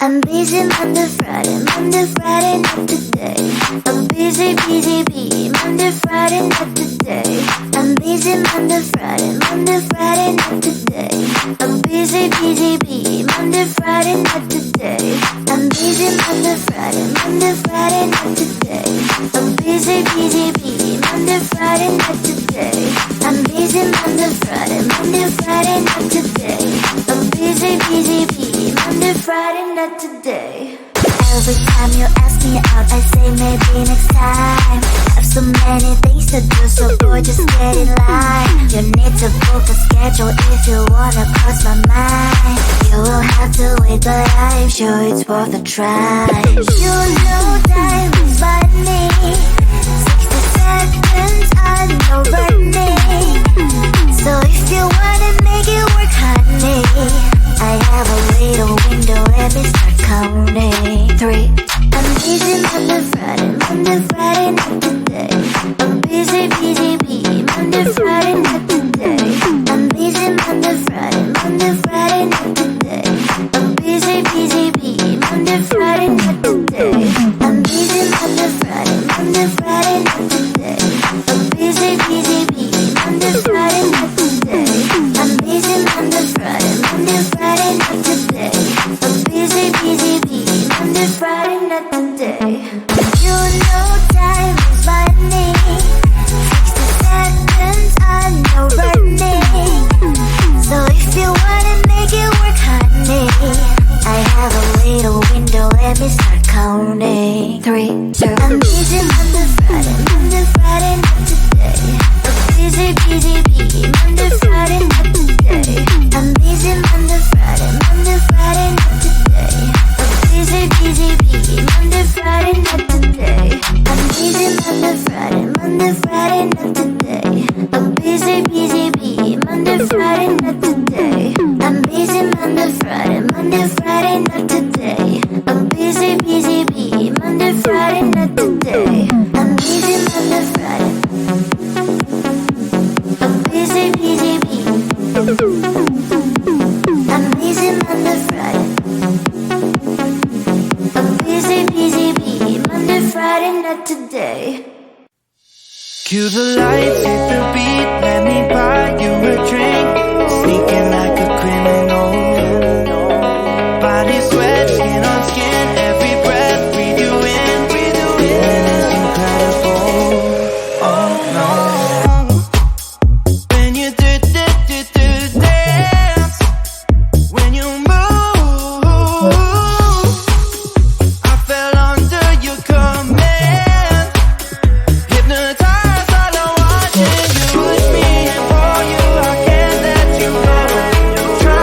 I'm busy Monday, Friday, not today. I'm busy, Monday, Friday, not today. I'm busy Monday, Friday, not today. I'm busy, Monday, Friday, not today. I'm busy Monday, Friday, not today. I'm busy, Monday, Friday, not today. I'm busy Monday, Friday, not today. I'm busy, Monday, Friday, not today. Every time you ask me out, I say maybe next time. Have so many things to do, so boy, just get in line. You need to book a schedule if you wanna cross my mind. You will have to wait, but I'm sure it's worth a try. You know time is money. 60 seconds, I know running. So if you wanna make it work, honey, I have a little window, let me start counting. 3. I'm busy Monday, Friday, not today. I'm busy, Monday, Friday, not today. I'm busy Monday, Friday, not today. I'm busy, Monday, Friday, not today. I'm busy Monday, Friday, not today. I'm busy, Monday, Friday, not today. I'm busy Monday, Friday, not today. I'm busy, Monday, Friday, not today. You know time is money. 60 seconds, I know running. So if you wanna make it work, honey, I have a little window, let me start counting. 3, 2. I'm busy Monday, Friday, not today. I'm busy, Monday, Friday, not today. I'm busy Monday, Friday, not today. I'm busy, Monday, Friday, not today. I'm busy Monday, Friday, not today. I'm busy, Monday, Friday, not today. I'm busy Monday, Friday, not today. I'm busy, Monday, Friday, not today. I'm busy Monday, Friday. I'm busy, I'm busy Monday, Friday. I'm busy, Monday, Friday, not today. Cue the lights, hit the beat, let me buy you a drink. Sneaking like a criminal. Body sweat, skin on skin, every breath, breathe you in. Feeling is incredible. Oh no. When you do dance, when you move, I fell under your command. Hypnotized while I'm watching you push me and pull you. I can't let you go. Try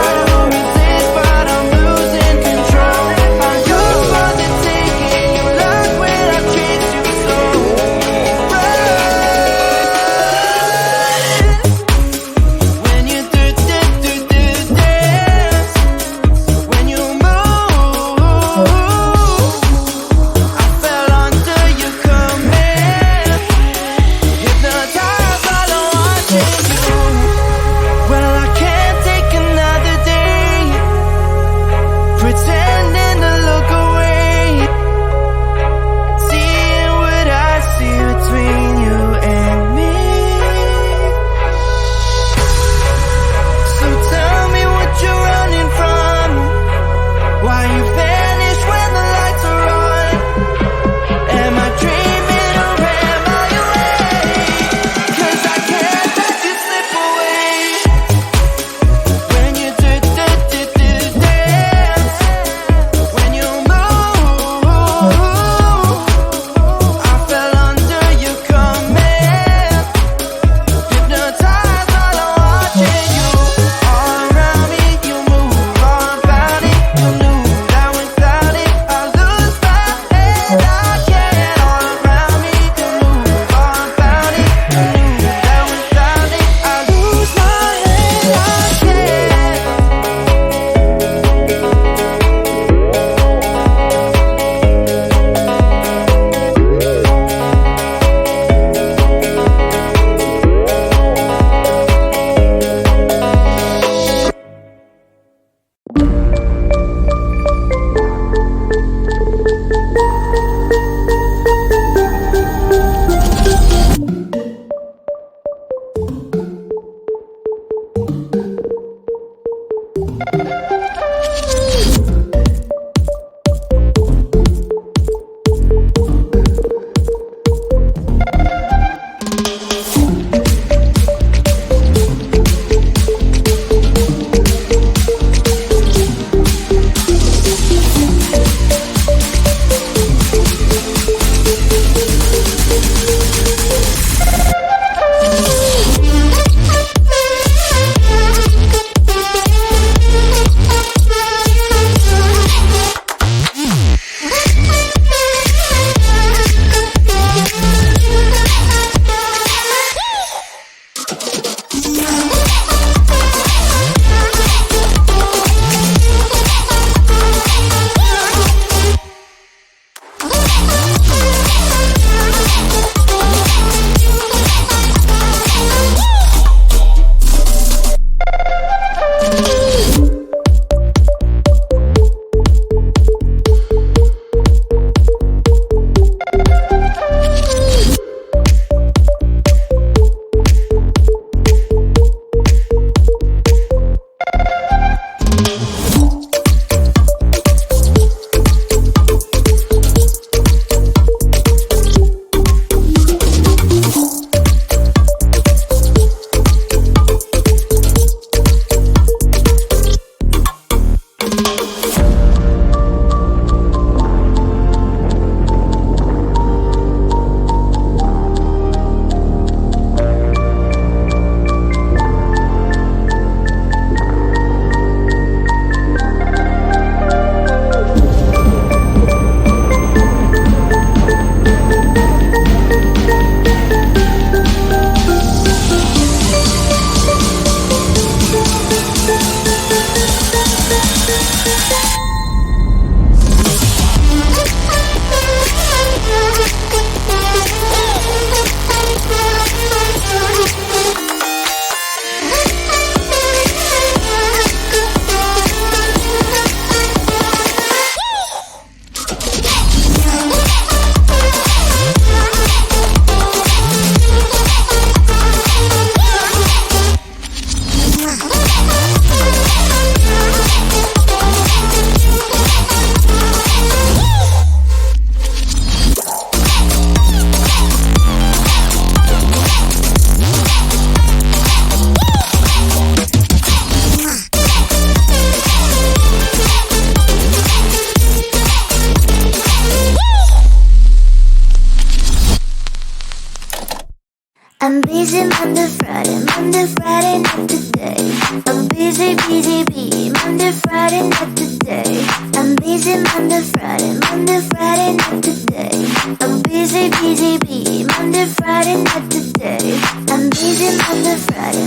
I'm busy Monday, Friday, not today. I'm busy, bee, Monday, Friday, not today. I'm busy Monday, Friday, not today. I'm busy, bee, Monday, Friday, not today. I'm busy Monday, Friday,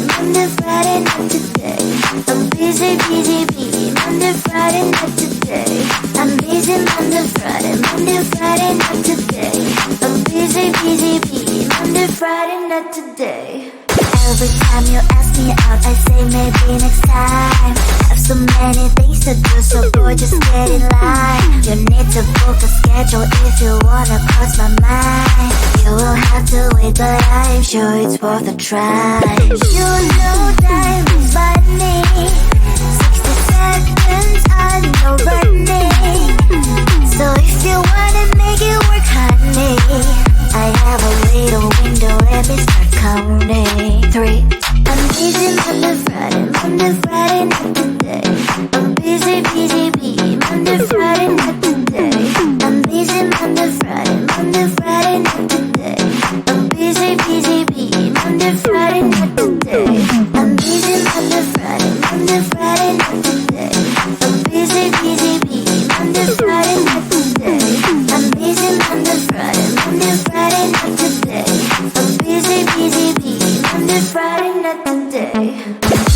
not today. I'm busy, bee, Monday, Friday, not today. I'm busy Monday, Friday, not today. I'm busy, bee, Monday, Friday, not today. Every time you ask me out, I say maybe next time. Have so many things to do, so boy, just get in line. You need to book a schedule if you wanna cross my mind. You will have to wait, but I'm sure it's worth a try. You know time is money. 60 seconds, I know running. So if you wanna make it work, honey, I have a little window, let me start counting. 3. I'm busy Monday, Friday, not today. I'm busy, bee, Monday, Friday, not today. I'm busy Monday, Friday, not today. I'm busy, bee, Monday, Friday, not today. I'm busy Monday, Friday, not today. I'm busy, bee, Monday, Friday, not today. I'm busy Monday, Friday, not today. I'm busy, bee, Monday, Friday, not today.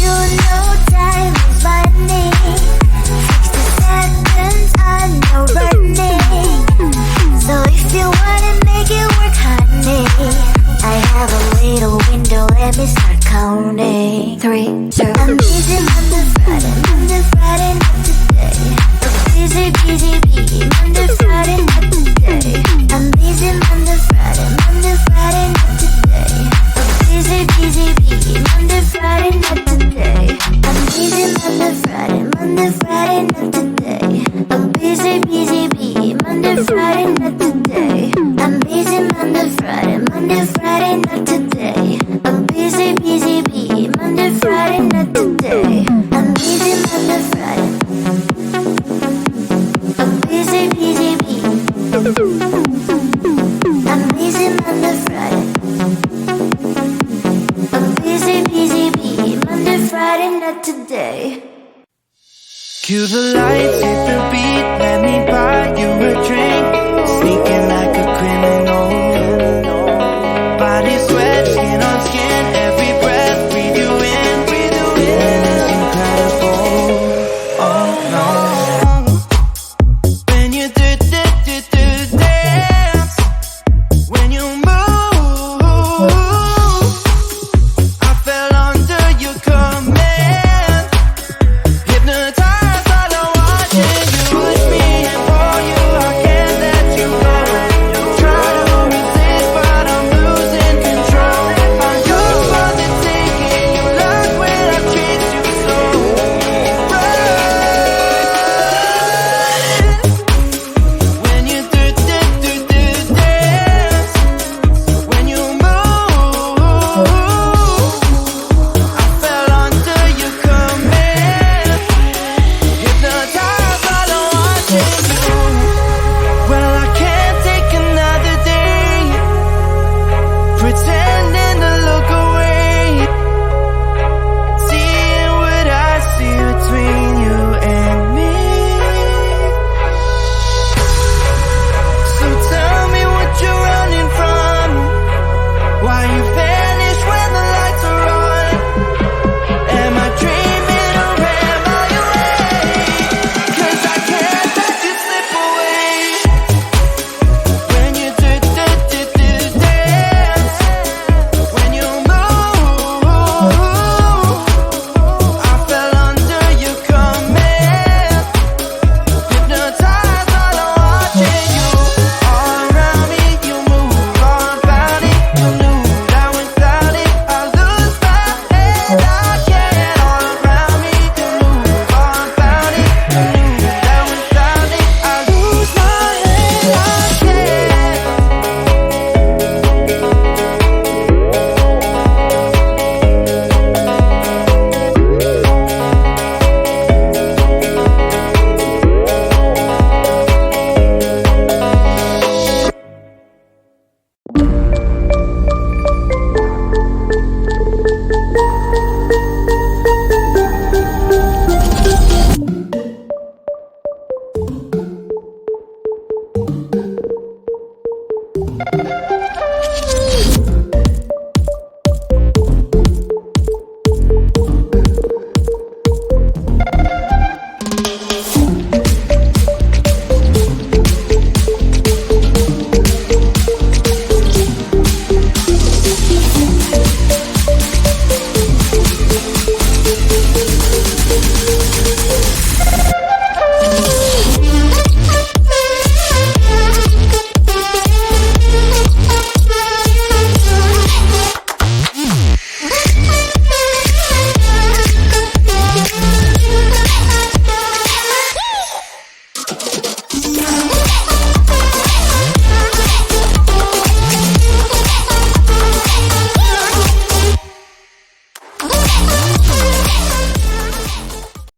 You know time is money. 60 seconds, I know running. So if you wanna make it work, honey, I have a little window, let me start counting. 3, 2. I'm busy Monday, Friday, not today. I'm busy, bee, Monday, Friday, not today. I'm busy Monday, Friday, not today. I'm busy, bee, Monday, Friday, not today. I'm busy Monday, Friday, not today. I'm busy, bee, Monday, Friday, not today. I'm busy Monday, Friday, not today. I'm busy, bee, Monday, Friday, not today. I'm busy Monday, Friday. I'm busy, bee. I'm busy Monday, Friday. I'm busy, bee, Monday, Friday, not today. Cue the lights, hit the beat, let me buy you a drink.